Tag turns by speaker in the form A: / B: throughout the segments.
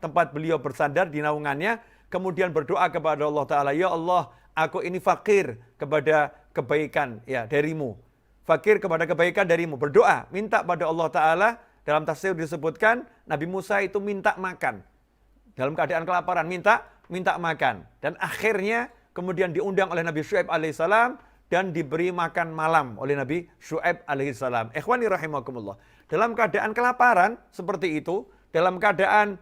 A: tempat beliau bersandar di naungannya, kemudian berdoa kepada Allah Ta'ala, ya Allah, aku ini fakir kepada kebaikan ya darimu. Fakir kepada kebaikan darimu. Berdoa, minta pada Allah Ta'ala. Dalam tafsir disebutkan, Nabi Musa itu minta makan. Dalam keadaan kelaparan, minta makan. Dan akhirnya kemudian diundang oleh Nabi Syuaib alaihissalam dan diberi makan malam oleh Nabi Syuaib alaihissalam. Ikhwani rahimakumullah. Dalam keadaan kelaparan seperti itu, dalam keadaan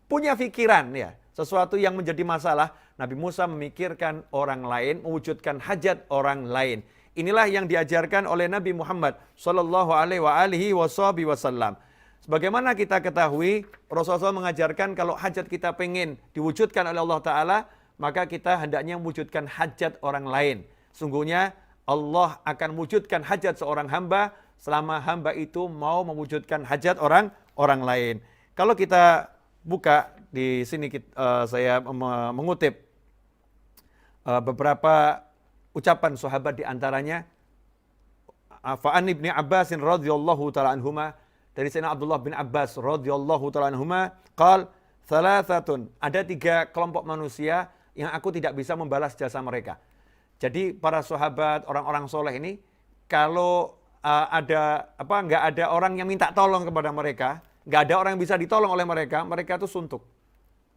A: punya pikiran ya, sesuatu yang menjadi masalah, Nabi Musa memikirkan orang lain, mewujudkan hajat orang lain. Inilah yang diajarkan oleh Nabi Muhammad sallallahu alaihi wasallam. Sebagaimana kita ketahui, Rasulullah mengajarkan kalau hajat kita pengen diwujudkan oleh Allah Ta'ala, maka kita hendaknya mewujudkan hajat orang lain. Sungguhnya Allah akan mewujudkan hajat seorang hamba selama hamba itu mau mewujudkan hajat orang lain. Kalau kita buka di sini saya mengutip beberapa ucapan sahabat, di antaranya Fa'an ibni Abbasin radhiyallahu ta'ala anhuma, dari Sayyidina Abdullah bin Abbas radhiyallahu ta'ala anhuma, qal thalathatun, ada 3 kelompok manusia yang aku tidak bisa membalas jasa mereka. Jadi para sahabat, orang-orang soleh ini, kalau nggak ada orang yang minta tolong kepada mereka, nggak ada orang yang bisa ditolong oleh mereka, mereka itu suntuk.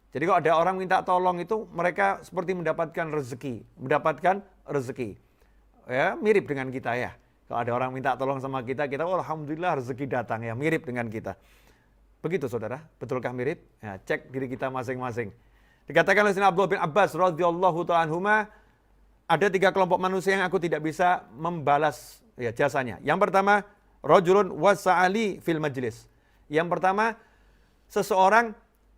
A: Jadi kalau ada orang minta tolong itu, mereka seperti mendapatkan rezeki. Ya, mirip dengan kita ya. Kalau ada orang minta tolong sama kita, oh, alhamdulillah rezeki datang ya, mirip dengan kita. Begitu saudara, betulkah mirip? Ya, cek diri kita masing-masing. Dikatakan oleh Sayyidina Abdullah bin Abbas radhiyallahu ta'ala anhuma, ada 3 kelompok manusia yang aku tidak bisa membalas ya jasanya. Yang pertama, rajulun wasa'ali fil majlis. Yang pertama, seseorang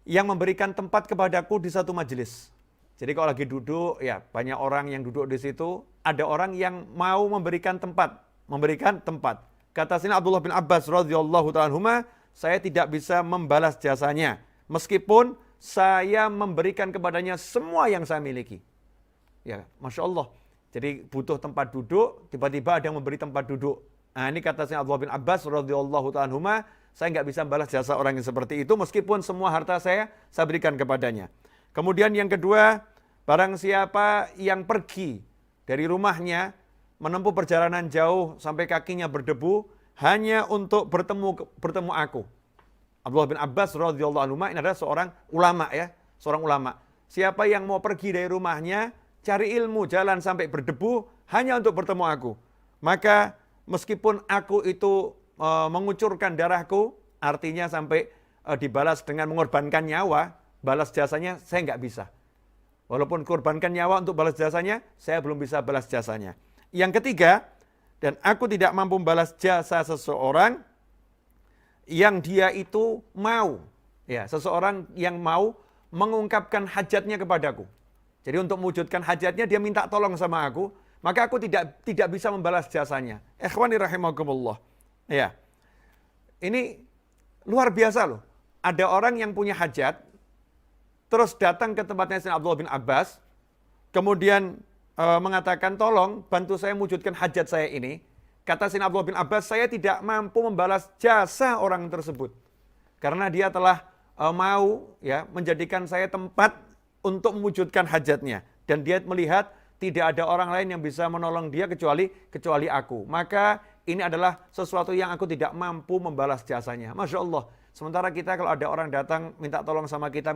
A: yang memberikan tempat kepadaku di satu majelis. Jadi kalau lagi duduk, ya banyak orang yang duduk di situ, ada orang yang mau memberikan tempat. Kata Sayyidina Abdullah bin Abbas radhiyallahu ta'ala anhuma, saya tidak bisa membalas jasanya, meskipun saya memberikan kepadanya semua yang saya miliki. Ya, Masya Allah. Jadi butuh tempat duduk, tiba-tiba ada yang memberi tempat duduk. Nah ini kata Sayyidina Abdullah bin Abbas radhiyallahu ta'ala anhuma, saya nggak bisa membalas jasa orang yang seperti itu, meskipun semua harta saya berikan kepadanya. Kemudian yang kedua, barang siapa yang pergi dari rumahnya, menempuh perjalanan jauh sampai kakinya berdebu, hanya untuk bertemu aku. Abdullah bin Abbas radhiyallahu anhu ini adalah seorang ulama ya, seorang ulama. Siapa yang mau pergi dari rumahnya, cari ilmu, jalan sampai berdebu, hanya untuk bertemu aku. Maka meskipun aku itu mengucurkan darahku, artinya sampai dibalas dengan mengorbankan nyawa, balas jasanya saya nggak bisa. Walaupun korbankan nyawa untuk balas jasanya, saya belum bisa balas jasanya. Yang ketiga, dan aku tidak mampu membalas jasa seseorang yang dia itu mau, ya, seseorang yang mau mengungkapkan hajatnya kepadaku. Jadi untuk mewujudkan hajatnya dia minta tolong sama aku, maka aku tidak bisa membalas jasanya. Ikhwani rahimakumullah. Ya. Ini luar biasa loh. Ada orang yang punya hajat, terus datang ke tempatnya Sayyidina Abdullah bin Abbas, kemudian mengatakan, tolong bantu saya mewujudkan hajat saya ini. Kata Sayyidina Abdullah bin Abbas, saya tidak mampu membalas jasa orang tersebut. Karena dia telah mau ya menjadikan saya tempat untuk mewujudkan hajatnya. Dan dia melihat tidak ada orang lain yang bisa menolong dia kecuali aku. Maka ini adalah sesuatu yang aku tidak mampu membalas jasanya. Masya Allah. Sementara kita kalau ada orang datang minta tolong sama kita,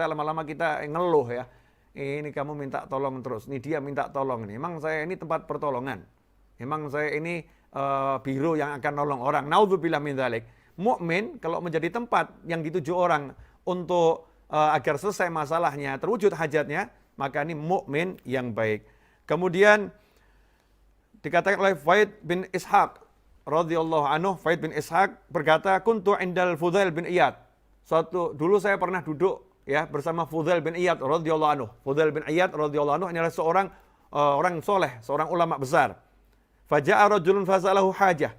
A: lama-lama kita ngeluh ya. Ini kamu minta tolong terus, ini dia minta tolong nih. Emang saya ini tempat pertolongan. Emang saya ini biro yang akan nolong orang. Naudzubillah min dzalik. Mukmin kalau menjadi tempat yang dituju orang untuk agar selesai masalahnya, terwujud hajatnya, maka ini mukmin yang baik. Kemudian dikatakan oleh Faid bin Ishaq radhiyallahu anhu, Faid bin Ishaq berkata, kuntu indal Fudail bin Iyad. Dulu saya pernah duduk ya bersama Fudail bin Iyad radhiyallahu anhu. Fudail bin Iyad radhiyallahu anhu ini adalah seorang orang soleh, seorang ulama besar. Faja'a rajulun fasalahu hajah.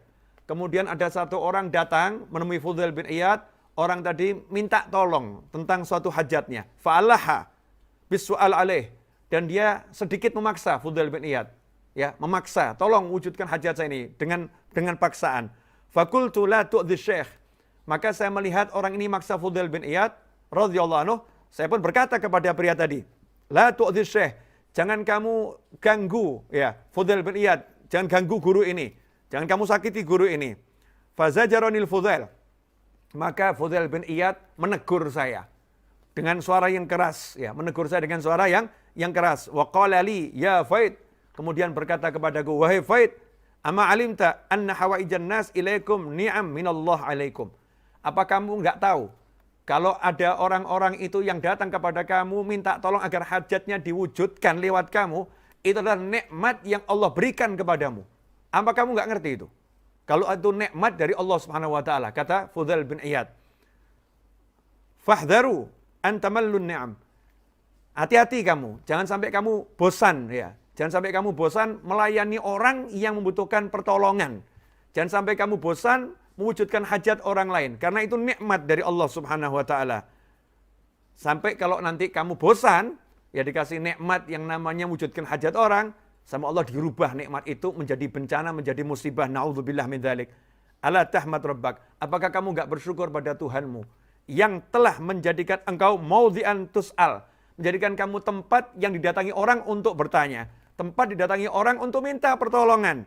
A: Kemudian ada satu orang datang menemui Fudail bin Iyad, orang tadi minta tolong tentang suatu hajatnya. Fa'alaha bisu'al alaih, dan dia sedikit memaksa Fudail bin Iyad. Ya, memaksa, tolong wujudkan hajat saya ini dengan paksaan. Fakultu la tu'dhi syekh, Maka saya melihat orang ini maksa Fudail bin Iyad radhiyallahu anhu. Saya pun berkata kepada pria tadi, la tu'dhi syekh, jangan kamu ganggu ya Fudail bin Iyad, jangan ganggu guru ini, jangan kamu sakiti guru ini. Fazajaronil Fudail, maka Fudail bin Iyad menegur saya dengan suara yang keras, ya, menegur saya dengan suara yang keras. Wa qala li ya Faid, kemudian berkata kepadaku, wahai Faid, ama alimta anna hawaijan nas ilaikum ni'am minallah alaikum. Apa kamu enggak tahu kalau ada orang-orang itu yang datang kepada kamu minta tolong agar hajatnya diwujudkan lewat kamu, itu adalah nikmat yang Allah berikan kepadamu. Apa kamu enggak ngerti itu? Kalau itu nikmat dari Allah Subhanahu wa taala, kata Fudail bin Iyad. Fahdharu an tamallun ni'am. Hati-hati kamu, jangan sampai kamu bosan ya. Jangan sampai kamu bosan melayani orang yang membutuhkan pertolongan. Jangan sampai kamu bosan mewujudkan hajat orang lain, karena itu nikmat dari Allah Subhanahu wa taala. Sampai kalau nanti kamu bosan, ya dikasih nikmat yang namanya wujudkan hajat orang, sama Allah dirubah nikmat itu menjadi bencana, menjadi musibah. Na'udzubillah min dzalik. Ala tahmad rabbak. Apakah kamu enggak bersyukur pada Tuhanmu yang telah menjadikan engkau maudhi'an tus'al, menjadikan kamu tempat yang didatangi orang untuk bertanya, tempat didatangi orang untuk minta pertolongan.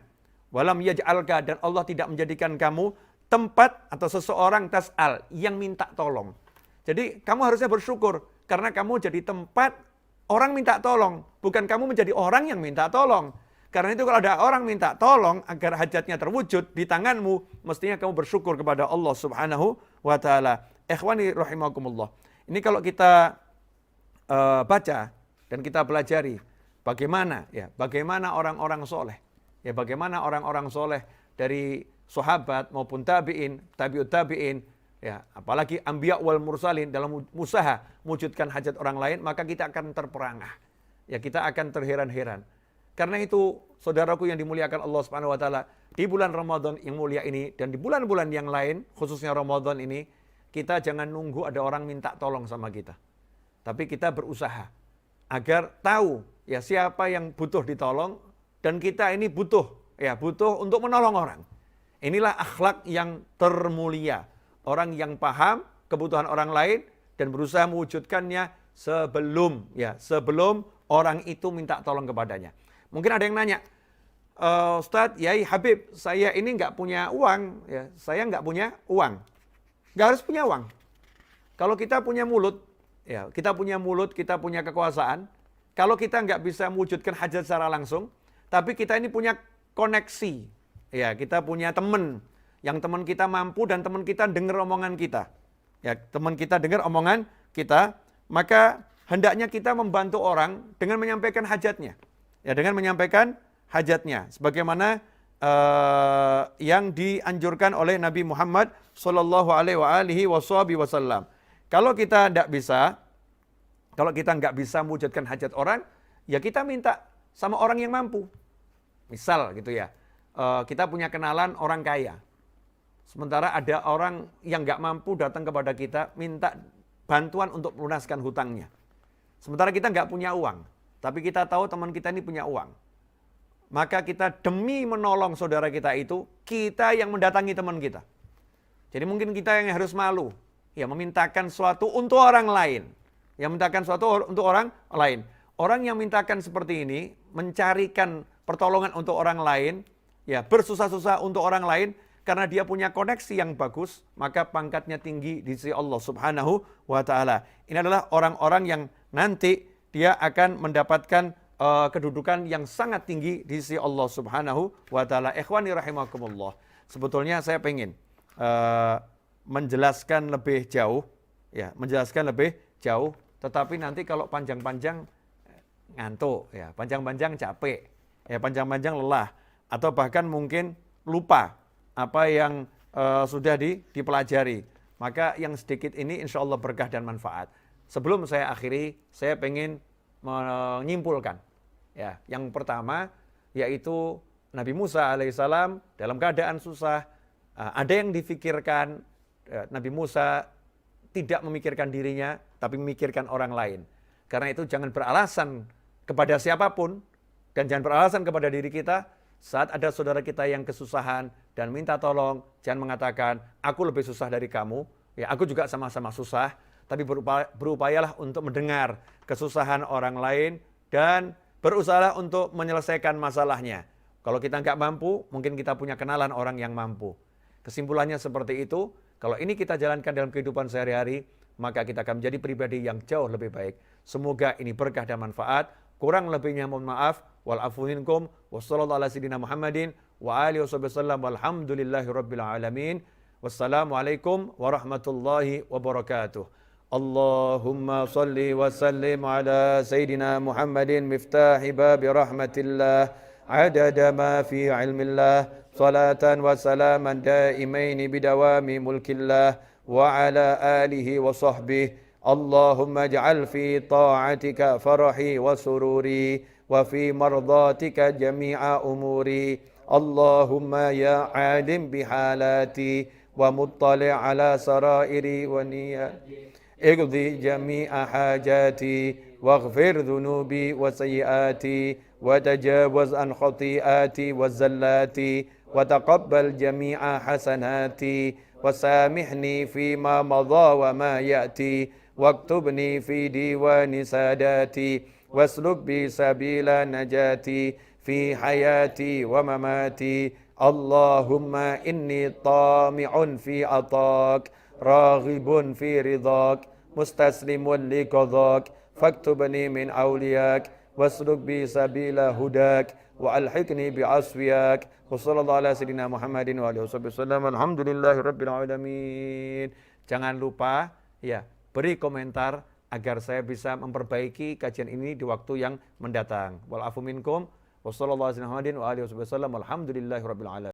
A: Walam yaj'alka, dan Allah tidak menjadikan kamu tempat atau seseorang tas'al yang minta tolong. Jadi kamu harusnya bersyukur karena kamu jadi tempat orang minta tolong, bukan kamu menjadi orang yang minta tolong. Karena itu kalau ada orang minta tolong agar hajatnya terwujud di tanganmu, mestinya kamu bersyukur kepada Allah Subhanahu wa taala. Ikhwani rahimakumullah. Ini kalau kita baca dan kita pelajari bagaimana orang-orang soleh, ya bagaimana orang-orang soleh dari sahabat maupun tabi'in, tabi'ut tabi'in, ya apalagi anbiya wal mursalin dalam usaha mewujudkan hajat orang lain, maka kita akan terperangah. Ya kita akan terheran-heran. Karena itu saudaraku yang dimuliakan Allah Subhanahu wa taala, di bulan Ramadan yang mulia ini dan di bulan-bulan yang lain, khususnya Ramadan ini, kita jangan nunggu ada orang minta tolong sama kita. Tapi kita berusaha agar tahu ya siapa yang butuh ditolong, dan kita ini butuh untuk menolong orang. Inilah akhlak yang termulia. Orang yang paham kebutuhan orang lain dan berusaha mewujudkannya sebelum orang itu minta tolong kepadanya. Mungkin ada yang nanya, Ustadz, Yai Habib, saya ini nggak punya uang, ya, saya nggak punya uang. Nggak harus punya uang. Kalau kita punya mulut, ya, kita punya kekuasaan. Kalau kita nggak bisa mewujudkan hajat secara langsung, tapi kita ini punya koneksi. Ya, kita punya teman, yang teman kita mampu dan teman kita dengar omongan kita. Ya, teman kita dengar omongan kita, maka hendaknya kita membantu orang dengan menyampaikan hajatnya. Ya, dengan menyampaikan hajatnya. Sebagaimana yang dianjurkan oleh Nabi Muhammad sallallahu alaihi wasallam. Kalau kita nggak bisa mewujudkan hajat orang, ya kita minta sama orang yang mampu. Misal gitu ya. Kita punya kenalan orang kaya. Sementara ada orang yang nggak mampu datang kepada kita minta bantuan untuk melunaskan hutangnya. Sementara kita nggak punya uang, tapi kita tahu teman kita ini punya uang. Maka kita demi menolong saudara kita itu, kita yang mendatangi teman kita. Jadi mungkin kita yang harus malu, ya memintakan sesuatu untuk orang lain. Orang yang mintakan seperti ini, mencarikan pertolongan untuk orang lain, ya bersusah-susah untuk orang lain, karena dia punya koneksi yang bagus, maka pangkatnya tinggi di sisi Allah Subhanahu wa taala. Ini adalah orang-orang yang nanti dia akan mendapatkan kedudukan yang sangat tinggi di sisi Allah Subhanahu wa taala. Ikhwani rahimakumullah. Sebetulnya saya pengen menjelaskan lebih jauh, tetapi nanti kalau panjang-panjang ngantuk, ya, panjang-panjang capek, ya, panjang-panjang lelah, atau bahkan mungkin lupa apa yang sudah dipelajari. Maka yang sedikit ini insya Allah berkah dan manfaat. Sebelum saya akhiri, saya pengen menyimpulkan. Ya, yang pertama yaitu Nabi Musa alaihissalam dalam keadaan susah, ada yang difikirkan. Nabi Musa tidak memikirkan dirinya, tapi memikirkan orang lain. Karena itu jangan beralasan kepada siapapun, dan jangan beralasan kepada diri kita. Saat ada saudara kita yang kesusahan, dan minta tolong. Jangan mengatakan, aku lebih susah dari kamu. Ya, aku juga sama-sama susah. Tapi berupayalah untuk mendengar kesusahan orang lain dan berusaha untuk menyelesaikan masalahnya. Kalau kita nggak mampu, mungkin kita punya kenalan orang yang mampu. Kesimpulannya seperti itu. Kalau ini kita jalankan dalam kehidupan sehari-hari, maka kita akan menjadi pribadi yang jauh lebih baik. Semoga ini berkah dan manfaat. Kurang lebihnya mohon maaf. Wal afu minkum. Wassallallahu ala sayyidina Muhammadin wa alihi wasallam. Walhamdulillahi rabbil alamin. Wassalamualaikum warahmatullahi wabarakatuh. Allahumma salli wa sallim ala sayyidina Muhammadin miftahi babi rahmatillah. عدد ما في علم الله صلاة وسلاما دائمين بدوام ملك الله وعلى آله وصحبه اللهم اجعل في طاعتك فرحي وسروري وفي مرضاتك جميع أموري اللهم يا عالم بحالاتي ومطلع على سرائري ونياتي اقضي جميع حاجاتي واغفر ذنوبي وسيئاتي وتجاوز عن خطيئاتي وزلاتي وتقبل جميع حسناتي وسامحني فيما مضى وما يأتي واكتبني في ديوان ساداتي واسلك بي سبيل نجاتي في حياتي ومماتي اللهم إني طامع في عطاك راغب في رضاك مستسلم لقضاك فاكتبني من أولياك واسلك بي سبيل هداك وألحقني بعصوياك وصلى الله على سيدنا محمد وآله وسلم alhamdulillahi rabbil alamin. Jangan lupa ya beri komentar agar saya bisa memperbaiki kajian ini di waktu yang mendatang. Wal afu minkum wa sallallahu alaihi wasallam wa alihi wasallam alhamdulillahi rabbil alamin.